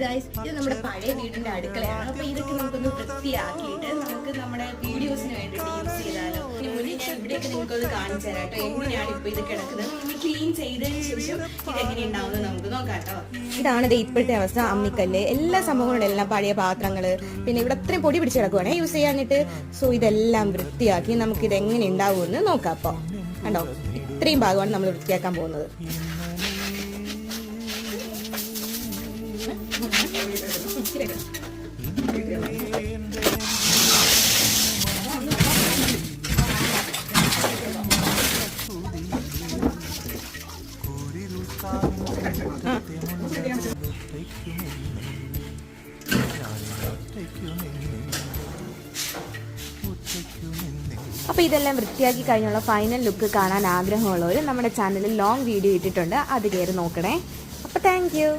Guys, ഇത് നമ്മുടെ പഴയ വീടിന്റെ അടുക്കളയാണ്. അപ്പൊ ഇതൊക്കെ നമുക്കൊന്ന് വൃത്തിയാക്കിയിട്ട് നമുക്ക് നമ്മുടെ വീഡിയോസിന് വേണ്ടിയിട്ട് യൂസ് ചെയ്താലോ. ഇനി മുന്നേ ഞാൻ ഇവിടെയൊക്കെ നിങ്ങൾക്കൊന്ന് കാണിച്ചു തരാം കേട്ടോ, എങ്ങനെയാണ് ഇപ്പൊ ഇത് കിടക്കുന്നത്. നമ്മൾ ക്ലീൻ ചെയ്തതിന് ശേഷം ഇതെങ്ങനെ ഉണ്ടാവുന്നത് നമുക്ക് നോക്കാം കേട്ടോ. ഇതാണ് ഇപ്പോഴത്തെ അവസ്ഥ. അമ്മിക്കല്ല്, എല്ലാ സംഭവങ്ങളും എല്ലാം പഴയ പാത്രങ്ങള്, പിന്നെ ഇവിടെ അത്രയും പൊടി പിടിച്ച് കിടക്കുവാണേ യൂസ് ചെയ്യാനിട്ട്. സോ ഇതെല്ലാം വൃത്തിയാക്കി നമുക്ക് ഇത് എങ്ങനെ ഉണ്ടാവുമെന്ന് നോക്കാം. അപ്പൊ കണ്ടോ, ഇത്രയും ഭാഗമാണ് നമ്മൾ വൃത്തിയാക്കാൻ പോകുന്നത്. അപ്പോൾ ഇതെല്ലാം വൃത്തിയാക്കി കഴിഞ്ഞുള്ള ഫൈനൽ ലുക്ക് കാണാൻ ആഗ്രഹമുള്ളവർ നമ്മുടെ ചാനലിൽ ലോങ് വീഡിയോ ഇട്ടിട്ടുണ്ട്, അത് കയറി നോക്കണേ. അപ്പോൾ താങ്ക് യു.